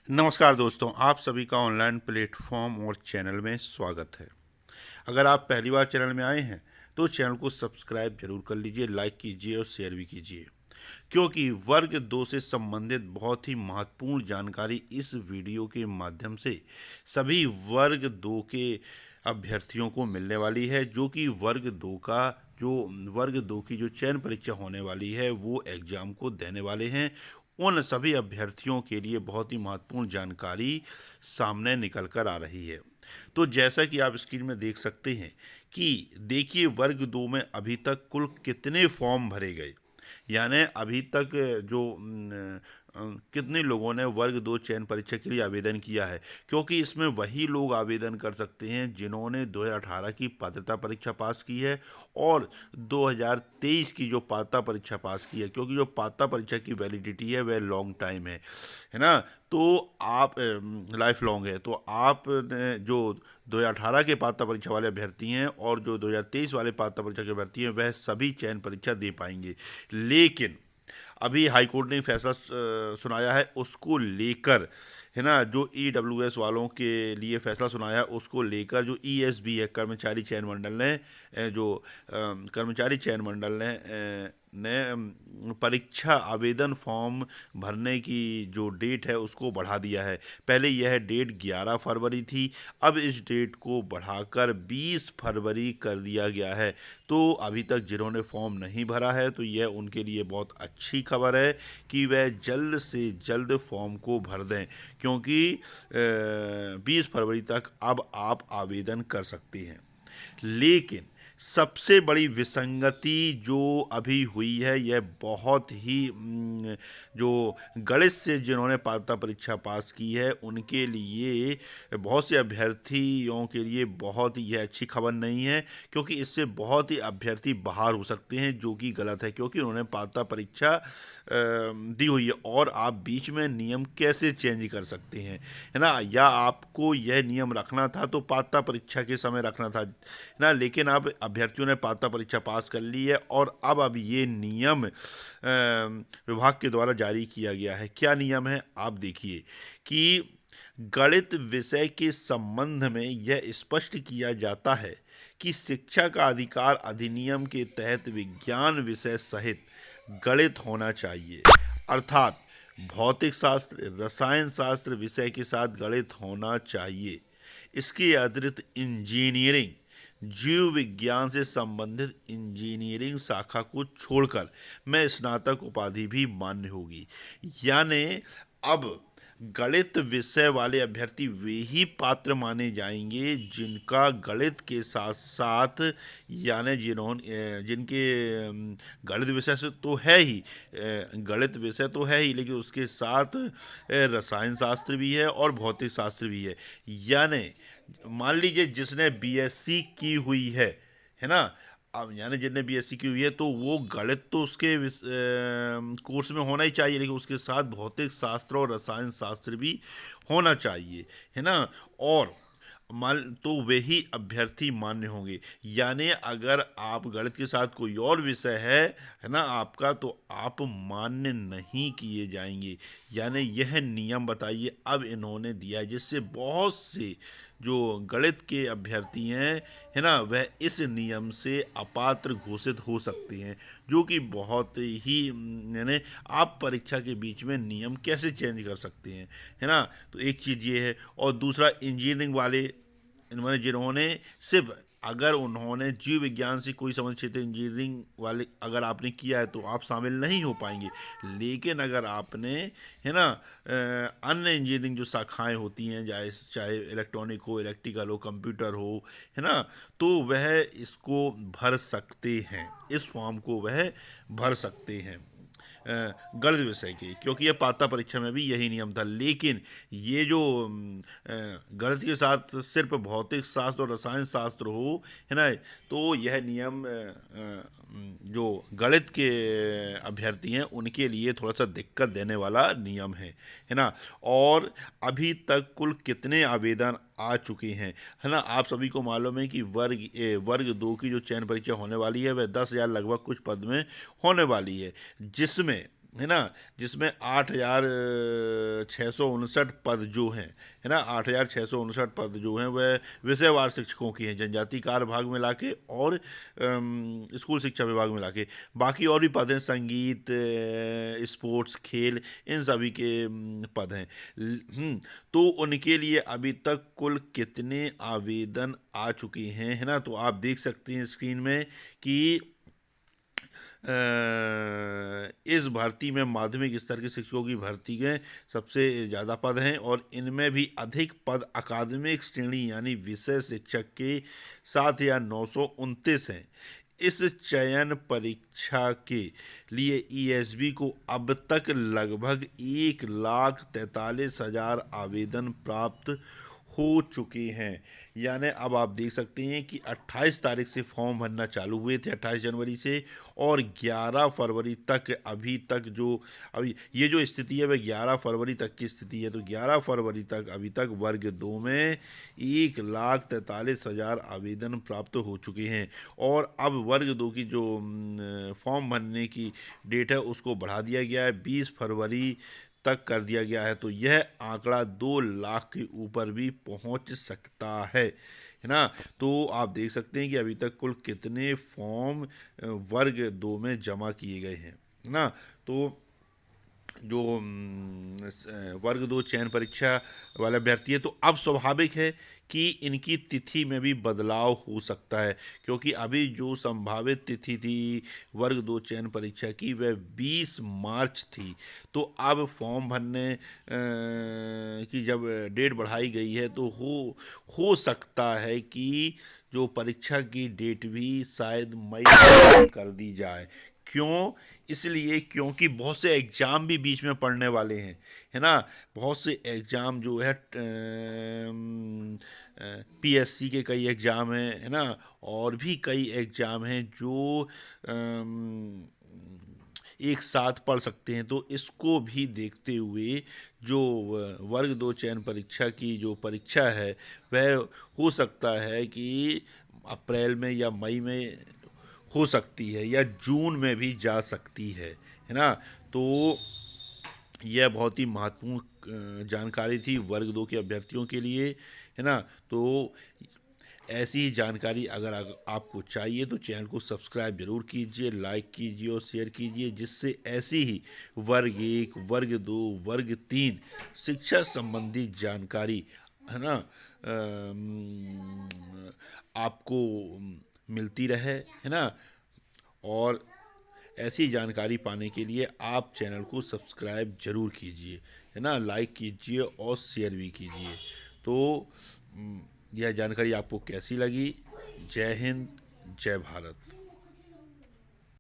नमस्कार दोस्तों, आप सभी का ऑनलाइन प्लेटफॉर्म और चैनल में स्वागत है। अगर आप पहली बार चैनल में आए हैं तो चैनल को सब्सक्राइब जरूर कर लीजिए, लाइक कीजिए और शेयर भी कीजिए, क्योंकि वर्ग 2 से संबंधित बहुत ही महत्वपूर्ण जानकारी इस वीडियो के माध्यम से सभी वर्ग 2 के अभ्यर्थियों को मिलने वाली है, जो कि वर्ग 2 की जो चयन परीक्षा होने वाली है वो एग्ज़ाम को देने वाले हैं। उन सभी अभ्यर्थियों के लिए बहुत ही महत्वपूर्ण जानकारी सामने निकल कर आ रही है। तो जैसा कि आप स्क्रीन में देख सकते हैं कि देखिए, वर्ग 2 में अभी तक कुल कितने फॉर्म भरे गए, यानी अभी तक जो कितने लोगों ने वर्ग 2 चयन परीक्षा के लिए आवेदन किया है, क्योंकि इसमें वही लोग आवेदन कर सकते हैं जिन्होंने 2018 की पात्रता परीक्षा पास की है और 2023 की जो पात्रता परीक्षा पास की है, क्योंकि जो पात्रता परीक्षा की वैलिडिटी है वह लॉन्ग टाइम है ना। तो आप लाइफ लॉन्ग है, तो आप जो 2018 के पात्रता परीक्षा वाले अभ्यर्थी हैं और जो 2023 वाले पात्रता परीक्षा के अभ्यर्थी हैं वह सभी चयन परीक्षा दे पाएंगे। लेकिन अभी हाईकोर्ट ने फैसला सुनाया है, उसको लेकर है ना, जो EWS वालों के लिए फैसला सुनाया है उसको लेकर जो ESB है, कर्मचारी चयन मंडल ने कर्मचारी चयन मंडल ने परीक्षा आवेदन फॉर्म भरने की जो डेट है उसको बढ़ा दिया है। पहले यह डेट 11 फरवरी थी, अब इस डेट को बढ़ाकर 20 फरवरी कर दिया गया है। तो अभी तक जिन्होंने फॉर्म नहीं भरा है तो यह उनके लिए बहुत अच्छी खबर है कि वह जल्द से जल्द फॉर्म को भर दें, क्योंकि 20 फरवरी तक अब आप आवेदन कर सकते हैं। लेकिन सबसे बड़ी विसंगति जो अभी हुई है, यह बहुत ही जो गणित से जिन्होंने पात्रता परीक्षा पास की है उनके लिए, बहुत से अभ्यर्थियों के लिए बहुत ही यह अच्छी खबर नहीं है, क्योंकि इससे बहुत ही अभ्यर्थी बाहर हो सकते हैं, जो कि गलत है, क्योंकि उन्होंने पात्रता परीक्षा दी हुई है और आप बीच में नियम कैसे चेंज कर सकते हैं, है ना। या आपको यह नियम रखना था तो पात्रता परीक्षा के समय रखना था, है ना। लेकिन अब अभ्यर्थियों ने पात्रता परीक्षा पास कर ली है और अब ये नियम विभाग के द्वारा जारी किया गया है। क्या नियम है, आप देखिए कि गणित विषय के संबंध में यह स्पष्ट किया जाता है कि शिक्षा का अधिकार अधिनियम के तहत विज्ञान विषय सहित गणित होना चाहिए, अर्थात भौतिक शास्त्र, रसायन शास्त्र विषय के साथ गणित होना चाहिए। इसके अतिरिक्त इंजीनियरिंग, जीव विज्ञान से संबंधित इंजीनियरिंग शाखा को छोड़कर में स्नातक उपाधि भी मान्य होगी। यानी अब गणित विषय वाले अभ्यर्थी वे ही पात्र माने जाएंगे जिनका गणित के साथ साथ, यानी जिनके गणित विषय से तो है ही, गणित विषय तो है ही, लेकिन उसके साथ रसायन शास्त्र भी है और भौतिक शास्त्र भी है। यानी मान लीजिए जिसने BSc की हुई है ना, अब यानी जिसने BSc की हुई है तो वो गणित तो उसके कोर्स में होना ही चाहिए, लेकिन उसके साथ भौतिक शास्त्र और रसायन शास्त्र भी होना चाहिए, है ना। और मान तो वही अभ्यर्थी मान्य होंगे। यानी अगर आप गणित के साथ कोई और विषय है ना आपका, तो आप मान्य नहीं किए जाएंगे। यानी यह नियम बताइए अब इन्होंने दिया है, जिससे बहुत से जो गणित के अभ्यर्थी हैं, है ना, वह इस नियम से अपात्र घोषित हो सकते हैं, जो कि बहुत ही यानी आप परीक्षा के बीच में नियम कैसे चेंज कर सकते हैं, है ना। तो एक चीज़ ये है, और दूसरा इंजीनियरिंग वाले, इन्होंने जिन्होंने सिर्फ, अगर उन्होंने जीव विज्ञान से कोई समझ क्षेत्र इंजीनियरिंग वाले अगर आपने किया है तो आप शामिल नहीं हो पाएंगे। लेकिन अगर आपने, है ना, अन्य इंजीनियरिंग जो शाखाएं होती हैं, चाहे इलेक्ट्रॉनिक हो, इलेक्ट्रिकल हो, कंप्यूटर हो, है ना, तो वह इसको भर सकते हैं, इस फॉर्म को वह भर सकते हैं गणित विषय की, क्योंकि यह पात्रता परीक्षा में भी यही नियम था। लेकिन ये जो गणित के साथ सिर्फ भौतिक शास्त्र और रसायन शास्त्र हो, है ना, तो यह नियम जो गणित के अभ्यर्थी हैं उनके लिए थोड़ा सा दिक्कत देने वाला नियम है ना। और अभी तक कुल कितने आवेदन आ चुके हैं, है ना। आप सभी को मालूम है कि वर्ग 2 की जो चयन परीक्षा होने वाली है वह 10,000 लगभग कुछ पद में होने वाली है, जिसमें है ना, जिसमें 8,659 पद जो हैं, है ना, 8,659 पद जो हैं वह विषयवार शिक्षकों की हैं, जनजाति कार्य विभाग में लाके और स्कूल शिक्षा विभाग में लाके। बाकी और भी पद हैं, संगीत, स्पोर्ट्स, खेल, इन सभी के पद हैं। तो उनके लिए अभी तक कुल कितने आवेदन आ चुके हैं, है ना, तो आप देख सकते हैं स्क्रीन में कि इस भर्ती में माध्यमिक स्तर के शिक्षकों की भर्ती के सबसे ज़्यादा पद हैं और इनमें भी अधिक पद अकादमिक श्रेणी यानी विषय शिक्षक के 7,929 हैं। इस चयन परीक्षा के लिए ईएसबी को अब तक लगभग 1,43,000 आवेदन प्राप्त हो चुके हैं। यानी अब आप देख सकते हैं कि 28 तारीख से फॉर्म भरना चालू हुए थे, 28 जनवरी से, और 11 फरवरी तक अभी तक जो अभी ये जो स्थिति है वह 11 फरवरी तक की स्थिति है। तो 11 फरवरी तक अभी तक वर्ग 2 में 1,43,000 आवेदन प्राप्त हो चुके हैं और अब वर्ग 2 की जो फॉर्म भरने की डेट है उसको बढ़ा दिया गया है, 20 फरवरी तक कर दिया गया है। तो यह आंकड़ा 2 लाख के ऊपर भी पहुंच सकता है ना। तो आप देख सकते हैं कि अभी तक कुल कितने फॉर्म वर्ग 2 में जमा किए गए हैं, ना। तो जो वर्ग 2 चयन परीक्षा वाले अभ्यर्थी है, तो अब स्वाभाविक है कि इनकी तिथि में भी बदलाव हो सकता है, क्योंकि अभी जो संभावित तिथि थी वर्ग 2 चयन परीक्षा की वह 20 मार्च थी। तो अब फॉर्म भरने की जब डेट बढ़ाई गई है तो हो सकता है कि जो परीक्षा की डेट भी शायद मई में कर दी जाए। क्यों? इसलिए क्योंकि बहुत से एग्ज़ाम भी बीच में पड़ने वाले हैं, है ना। बहुत से एग्ज़ाम जो है पीएससी के कई एग्ज़ाम हैं, है ना, और भी कई एग्ज़ाम हैं जो एक साथ पढ़ सकते हैं। तो इसको भी देखते हुए जो वर्ग 2 चयन परीक्षा की जो परीक्षा है वह हो सकता है कि अप्रैल में या मई में हो सकती है या जून में भी जा सकती है ना। तो यह बहुत ही महत्वपूर्ण जानकारी थी वर्ग 2 के अभ्यर्थियों के लिए, है ना। तो ऐसी ही जानकारी अगर आपको चाहिए तो चैनल को सब्सक्राइब जरूर कीजिए, लाइक कीजिए और शेयर कीजिए, जिससे ऐसी ही वर्ग 1, वर्ग 2, वर्ग 3 शिक्षा संबंधी जानकारी, है ना, आपको मिलती रहे, है ना। और ऐसी जानकारी पाने के लिए आप चैनल को सब्सक्राइब जरूर कीजिए, है ना, लाइक कीजिए और शेयर भी कीजिए। तो यह जानकारी आपको कैसी लगी? जय हिंद, जय भारत।